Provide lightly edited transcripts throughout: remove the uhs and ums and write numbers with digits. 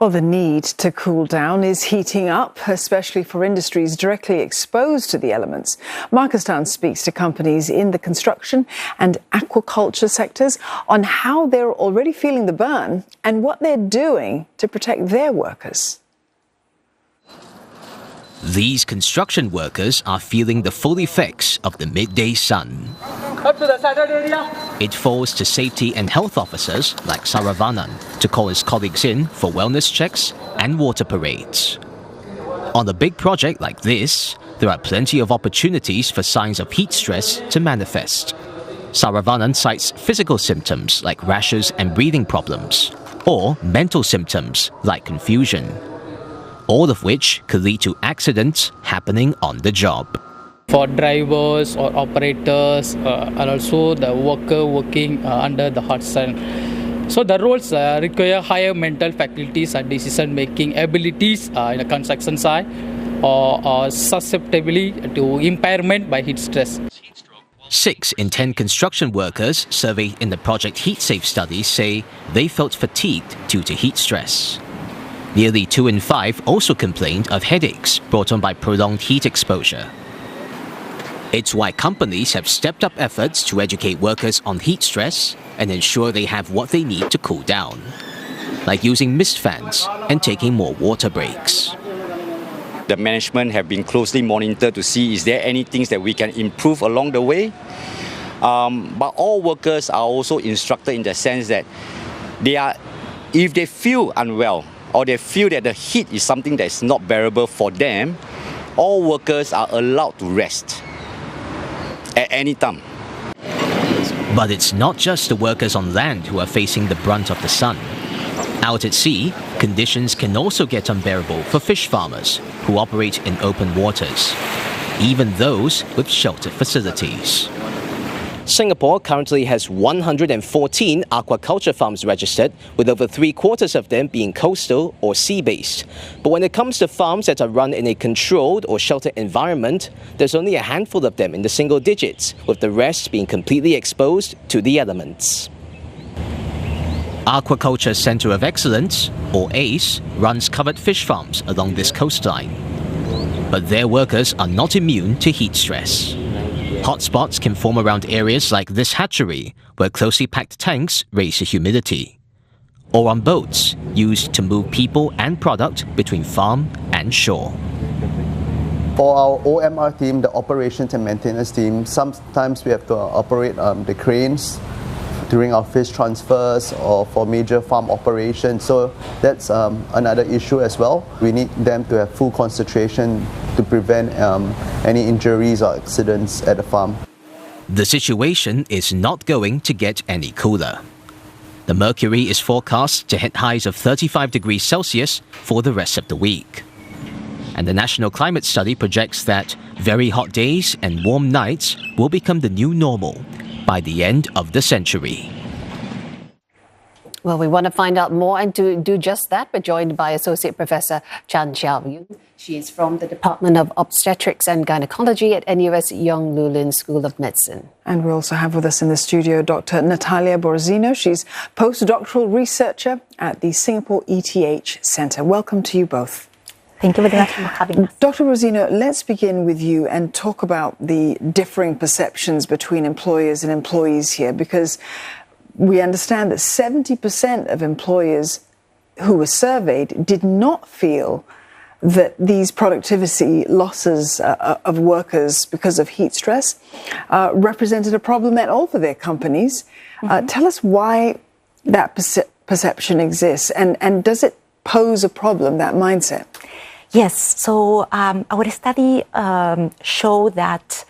Well, the need to cool down is heating up, especially for industries directly exposed to the elements. Marcus Town speaks to companies in the construction and aquaculture sectors on how they're already feeling the burn and what they're doing to protect their workers. These construction workers are feeling the full effects of the midday sun. It falls to safety and health officers like Saravanan to call his colleagues in for wellness checks and water parades. On a big project like this, there are plenty of opportunities for signs of heat stress to manifest. Saravanan cites physical symptoms like rashes and breathing problems, or mental symptoms like confusion, all of which could lead to accidents happening on the job. For drivers or operators and also the worker working under the hot sun. So the roles require higher mental faculties and decision-making abilities in the construction side or susceptibility to impairment by heat stress. 6 in 10 construction workers surveyed in the Project HeatSafe study say they felt fatigued due to heat stress. Nearly 2 in 5 also complained of headaches brought on by prolonged heat exposure. It's why companies have stepped up efforts to educate workers on heat stress and ensure they have what they need to cool down, like using mist fans and taking more water breaks. The management have been closely monitored to see is there any things that we can improve along the way. But all workers are also instructed in the sense that if they feel unwell or they feel that the heat is something that is not bearable for them, all workers are allowed to rest at any time. But it's not just the workers on land who are facing the brunt of the sun. Out at sea, conditions can also get unbearable for fish farmers who operate in open waters, even those with shelter facilities. Singapore currently has 114 aquaculture farms registered, with over 3/4 of them being coastal or sea-based. But when it comes to farms that are run in a controlled or sheltered environment, there's only a handful of them in the single digits, with the rest being completely exposed to the elements. Aquaculture Centre of Excellence, or ACE, runs covered fish farms along this coastline. But their workers are not immune to heat stress. Hotspots can form around areas like this hatchery, where closely packed tanks raise the humidity, or on boats used to move people and product between farm and shore. For our OMR team, the operations and maintenance team, sometimes we have to operate the cranes during our fish transfers or for major farm operations. So that's another issue as well. We need them to have full concentration to prevent any injuries or accidents at the farm. The situation is not going to get any cooler. The mercury is forecast to hit highs of 35 degrees Celsius for the rest of the week. And the National Climate Study projects that very hot days and warm nights will become the new normal by the end of the century. Well, we want to find out more, and to do just that, we're joined by Associate Professor Shiao-Yng. She is from the Department of Obstetrics and Gynecology at NUS Yong Loo School of Medicine. And we also have with us in the studio Dr. Natalia Borzino. She's postdoctoral researcher at the Singapore ETH Centre. Welcome to you both. Thank you very much for having us. Dr. Borzino, let's begin with you and talk about the differing perceptions between employers and employees here, because we understand that 70% of employers who were surveyed did not feel that these productivity losses of workers because of heat stress represented a problem at all for their companies. Tell us why that perception exists, and does it pose a problem, that mindset? Yes, so our study showed that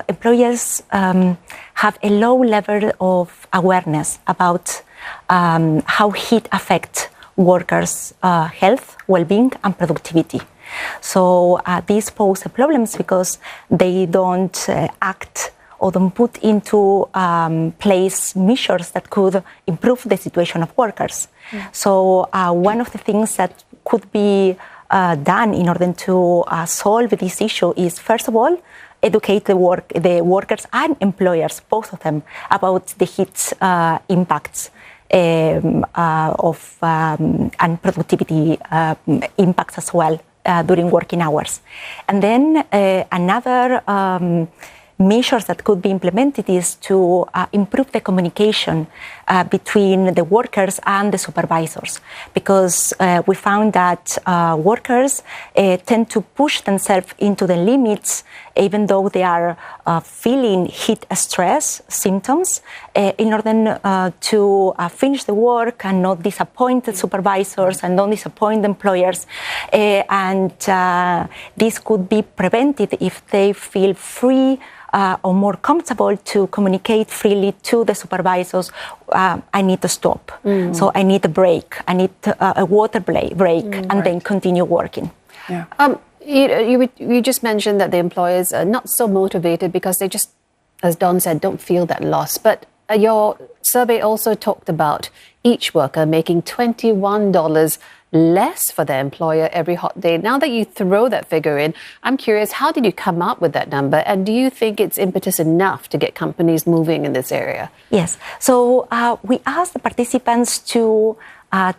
employers have a low level of awareness about how heat affects workers' health, well-being, and productivity. So these pose problems because they don't act or don't put into place measures that could improve the situation of workers. So one of the things that could be done in order to solve this issue is, first of all, educate the workers and employers, both of them, about the heat impacts and productivity impacts as well during working hours. And then another measures that could be implemented is to improve the communication between the workers and the supervisors, because we found that workers tend to push themselves into the limits even though they are feeling heat stress symptoms in order to finish the work and not disappoint the supervisors and not disappoint the employers. And this could be prevented if they feel free or more comfortable to communicate freely to the supervisors. I need to stop. So I need a break. I need a water break, and then continue working. Yeah. You just mentioned that the employers are not so motivated because they just, as Don said, don't feel that loss. But your survey also talked about each worker making $21 less for their employer every hot day. Now that you throw that figure in, I'm curious, how did you come up with that number? And do you think it's impetus enough to get companies moving in this area? Yes. So we asked the participants to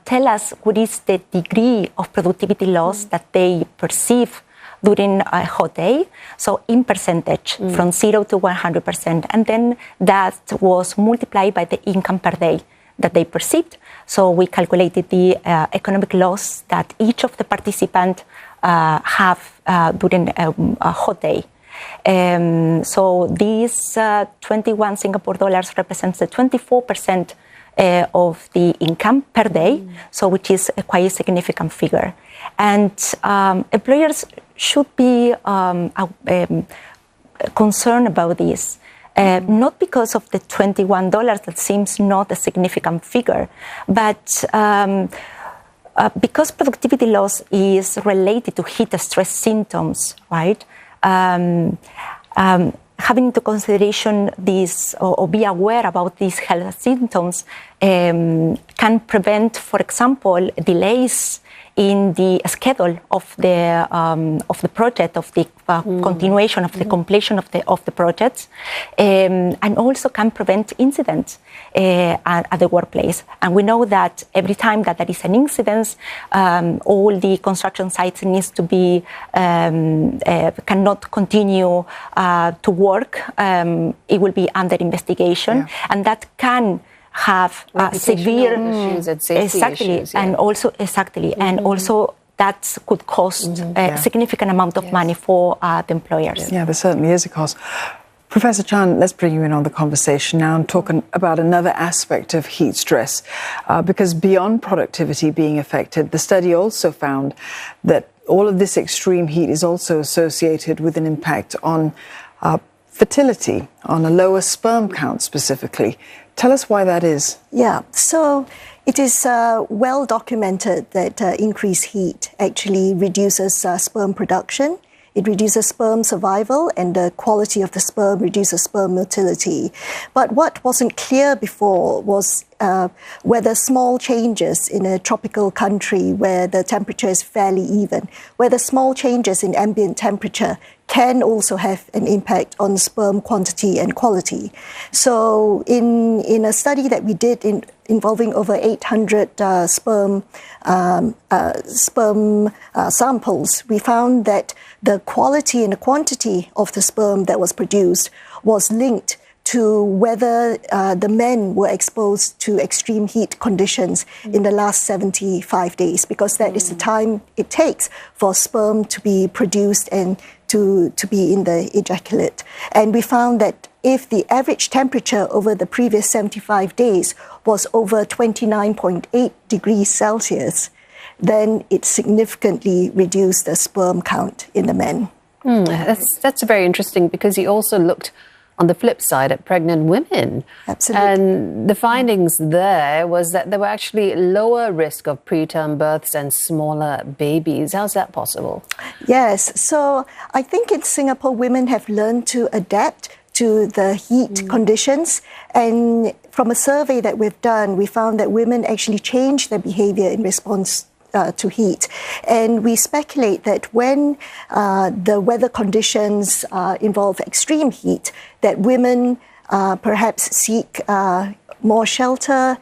tell us what is the degree of productivity loss that they perceive during a hot day. So in percentage, from 0 to 100%. And then that was multiplied by the income per day that they perceived. So we calculated the economic loss that each of the participants have during a hot day. So these 21 Singapore dollars represents the 24% of the income per day, so which is quite a significant figure. And employers should be concerned about this. Not because of the $21, that seems not a significant figure, but because productivity loss is related to heat stress symptoms, right? Having into consideration this or be aware about these health symptoms can prevent, for example, delays in the schedule of the project, of the continuation of the completion of the projects, and also can prevent incidents at the workplace. And we know that every time that there is an incident, all the construction sites needs to be cannot continue to work. It will be under investigation, and that can have severe issues and safety issues, and also and also that could cost a significant amount of money for the employers. Yeah, there certainly is a cost. Professor Chan, let's bring you in on the conversation now and talk about another aspect of heat stress, because beyond productivity being affected, the study also found that all of this extreme heat is also associated with an impact on fertility, on a lower sperm count specifically. Tell us why that is. Yeah, so it is well documented that increased heat actually reduces sperm production. It reduces sperm survival, and the quality of the sperm reduces sperm motility. But what wasn't clear before was whether small changes in a tropical country where the temperature is fairly even, whether small changes in ambient temperature can also have an impact on sperm quantity and quality. So in a study that we did involving over 800 sperm samples, we found that the quality and the quantity of the sperm that was produced was linked to whether the men were exposed to extreme heat conditions in the last 75 days, because that is the time it takes for sperm to be produced and to be in the ejaculate. And we found that if the average temperature over the previous 75 days was over 29.8 degrees Celsius, then it significantly reduced the sperm count in the men. That's very interesting, because he also looked on the flip side at pregnant women. Absolutely. And the findings there was that there were actually lower risk of preterm births and smaller babies. How's that possible? Yes, so I think in Singapore, women have learned to adapt to the heat conditions. And from a survey that we've done, we found that women actually change their behavior in response to heat. And we speculate that when the weather conditions involve extreme heat, that women perhaps seek more shelter,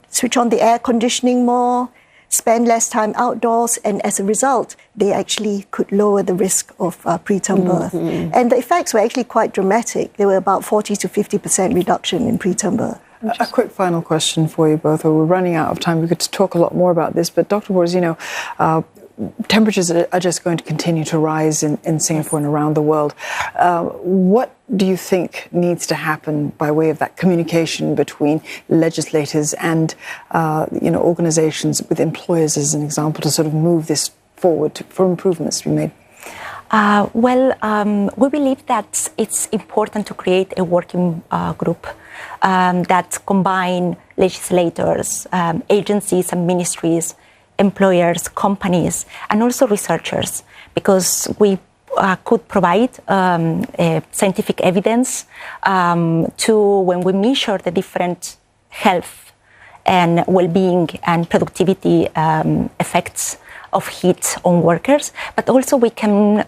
switch on the air conditioning more, spend less time outdoors, and as a result, they actually could lower the risk of preterm birth. And the effects were actually quite dramatic. There were about 40 to 50% reduction in preterm birth. A quick final question for you both. We're running out of time. We could talk a lot more about this, but Dr. Borzino, temperatures are just going to continue to rise in Singapore and around the world. What do you think needs to happen by way of that communication between legislators and organizations with employers, as an example, to sort of move this forward for improvements to be made? We believe that it's important to create a working group that combine legislators, agencies and ministries, employers, companies, and also researchers, because we could provide scientific evidence to when we measure the different health and well-being and productivity effects of heat on workers, but also we can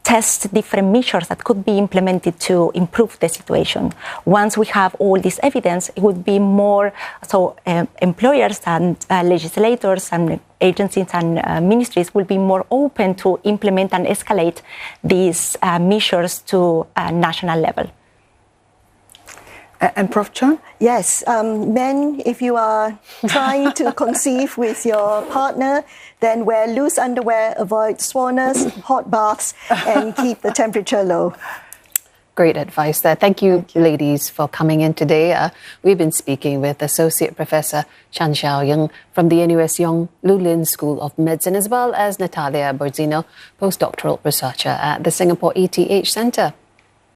test different measures that could be implemented to improve the situation. Once we have all this evidence, it would be more, employers and legislators and agencies and ministries will be more open to implement and escalate these measures to a national level. And Prof. Chan? Yes, men, if you are trying to conceive with your partner, then wear loose underwear, avoid saunas, hot baths, and keep the temperature low. Great advice there. Thank you, ladies, for coming in today. We've been speaking with Associate Professor Chan Shiao-Yng from the NUS Yong Lu Lin School of Medicine, as well as Natalia Borzino, postdoctoral researcher at the Singapore ETH Centre.